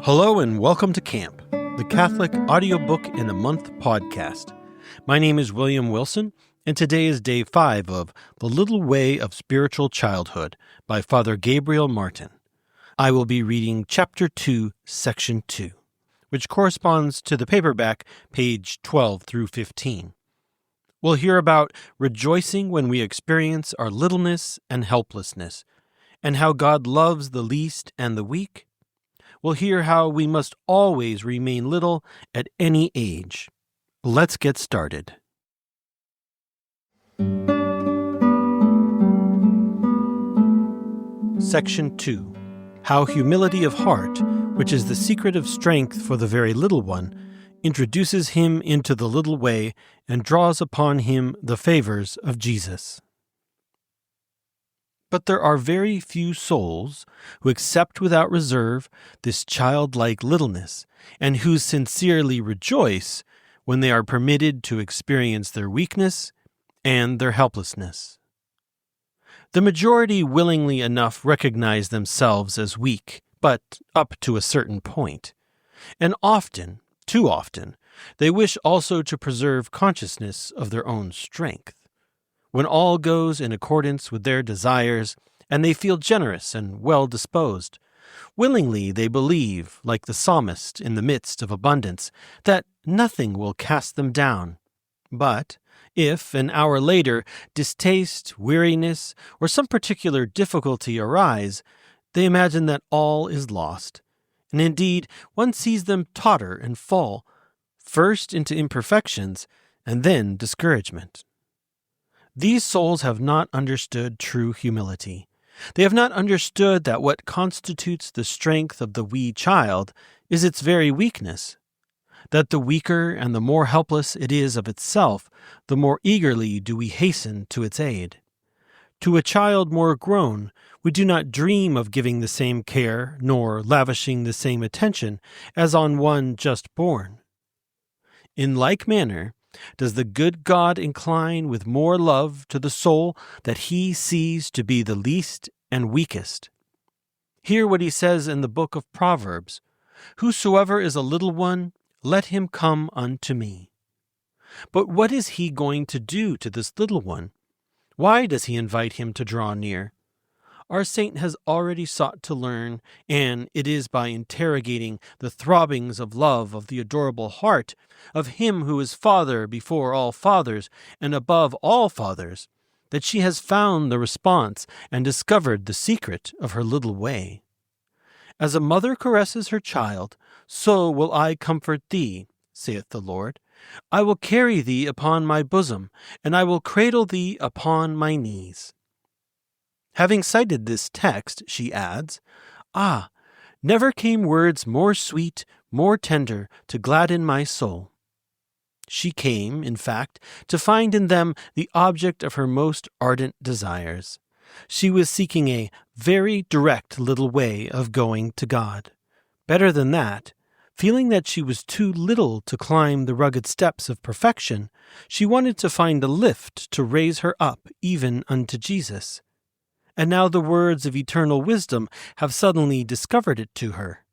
Hello and welcome to Camp, the Catholic Audiobook in a Month podcast. My name is William Wilson, and today is day 5 of The Little Way of Spiritual Childhood by Father Gabriel Martin. I will be reading Chapter 2, Section 2, which corresponds to the paperback, page 12 through 15. We'll hear about rejoicing when we experience our littleness and helplessness, and how God loves the least and the weak. We'll hear how we must always remain little at any age. Let's get started. Section 2. How humility of heart, which is the secret of strength for the very little one, introduces him into the little way and draws upon him the favors of Jesus. But there are very few souls who accept without reserve this childlike littleness, and who sincerely rejoice when they are permitted to experience their weakness and their helplessness. The majority willingly enough recognize themselves as weak, but up to a certain point, and often, too often, they wish also to preserve consciousness of their own strength. When all goes in accordance with their desires, and they feel generous and well-disposed, willingly they believe, like the psalmist in the midst of abundance, that nothing will cast them down. But if, an hour later, distaste, weariness, or some particular difficulty arise, they imagine that all is lost. And indeed, one sees them totter and fall, first into imperfections, and then discouragement. These souls have not understood true humility. They have not understood that what constitutes the strength of the wee child is its very weakness, that the weaker and the more helpless it is of itself, the more eagerly do we hasten to its aid. To a child more grown, we do not dream of giving the same care nor lavishing the same attention as on one just born. In like manner, does the good God incline with more love to the soul that he sees to be the least and weakest? Hear what he says in the book of Proverbs, "Whosoever is a little one, let him come unto me." But what is he going to do to this little one? Why does he invite him to draw near? Our saint has already sought to learn, and it is by interrogating the throbbings of love of the adorable heart of him who is Father before all fathers and above all fathers, that she has found the response and discovered the secret of her little way. As a mother caresses her child, so will I comfort thee, saith the Lord. I will carry thee upon my bosom, and I will cradle thee upon my knees. Having cited this text, she adds, never came words more sweet, more tender, to gladden my soul. She came, in fact, to find in them the object of her most ardent desires. She was seeking a very direct little way of going to God. Better than that, feeling that she was too little to climb the rugged steps of perfection, she wanted to find a lift to raise her up even unto Jesus. And now the words of eternal wisdom have suddenly discovered it to her.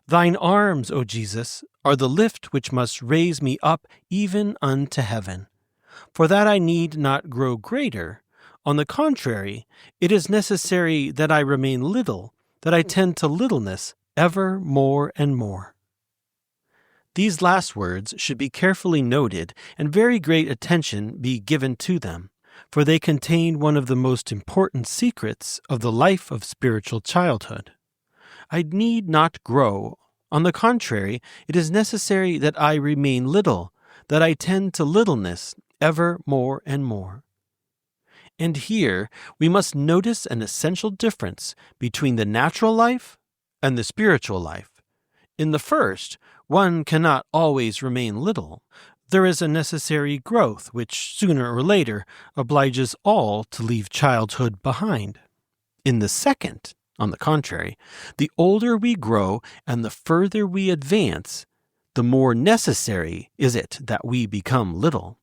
Thine arms, O Jesus, are the lift which must raise me up even unto heaven. For that I need not grow greater. On the contrary, it is necessary that I remain little, that I tend to littleness ever more and more. These last words should be carefully noted, and very great attention be given to them, for they contain one of the most important secrets of the life of spiritual childhood. I need not grow. On the contrary, it is necessary that I remain little, that I tend to littleness ever more and more. And here we must notice an essential difference between the natural life and the spiritual life. In the first, one cannot always remain little. There is a necessary growth which, sooner or later, obliges all to leave childhood behind. In the second, on the contrary, the older we grow and the further we advance, the more necessary is it that we become little.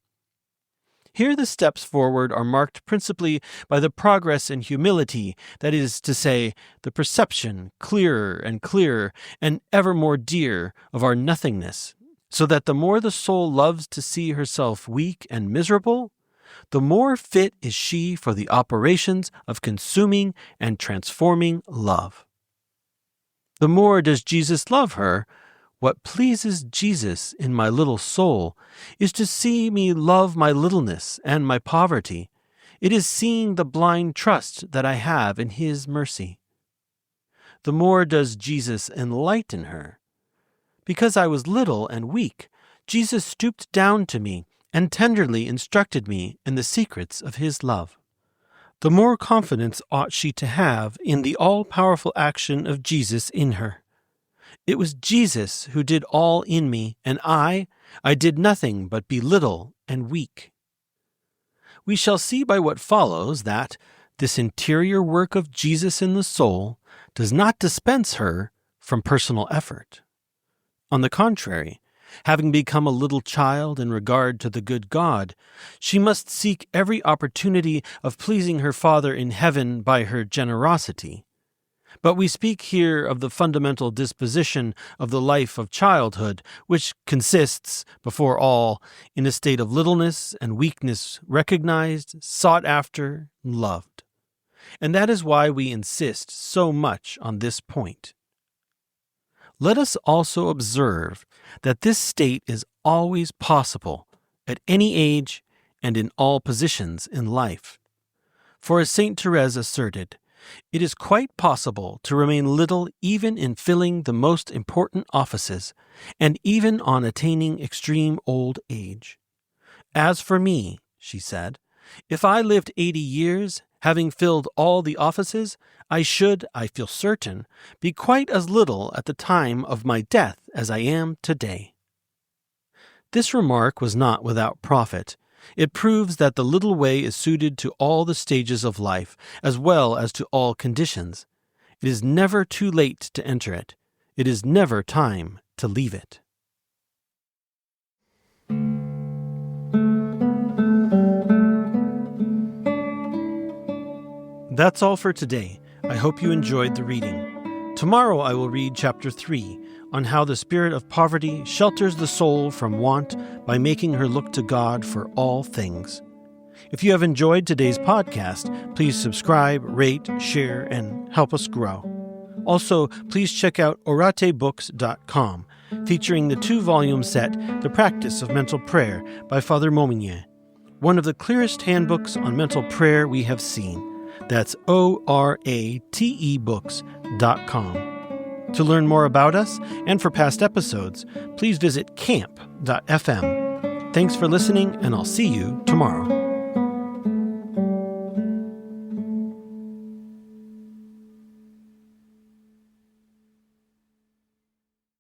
Here the steps forward are marked principally by the progress in humility, that is to say, the perception, clearer and clearer, and ever more dear, of our nothingness, so that the more the soul loves to see herself weak and miserable, the more fit is she for the operations of consuming and transforming love. The more does Jesus love her. What pleases Jesus in my little soul is to see me love my littleness and my poverty. It is seeing the blind trust that I have in His mercy. The more does Jesus enlighten her. Because I was little and weak, Jesus stooped down to me and tenderly instructed me in the secrets of His love. The more confidence ought she to have in the all-powerful action of Jesus in her. It was Jesus who did all in me, and I did nothing but be little and weak. We shall see by what follows that this interior work of Jesus in the soul does not dispense her from personal effort. On the contrary, having become a little child in regard to the good God, she must seek every opportunity of pleasing her Father in heaven by her generosity. But we speak here of the fundamental disposition of the life of childhood, which consists, before all, in a state of littleness and weakness recognized, sought after, and loved. And that is why we insist so much on this point. Let us also observe that this state is always possible at any age and in all positions in life. For as Saint Therese asserted, it is quite possible to remain little even in filling the most important offices, and even on attaining extreme old age. As for me, she said, if I lived 80 years, having filled all the offices, I should, I feel certain, be quite as little at the time of my death as I am today. This remark was not without profit. It proves that the little way is suited to all the stages of life, as well as to all conditions. It is never too late to enter it. It is never time to leave it. That's all for today. I hope you enjoyed the reading. Tomorrow I will read Chapter 3 on how the spirit of poverty shelters the soul from want by making her look to God for all things. If you have enjoyed today's podcast, please subscribe, rate, share, and help us grow. Also, please check out oratebooks.com, featuring the 2-volume set, The Practice of Mental Prayer by Father Momignier, one of the clearest handbooks on mental prayer we have seen. That's oratebooks.com. To learn more about us and for past episodes, please visit camp.fm. Thanks for listening, and I'll see you tomorrow.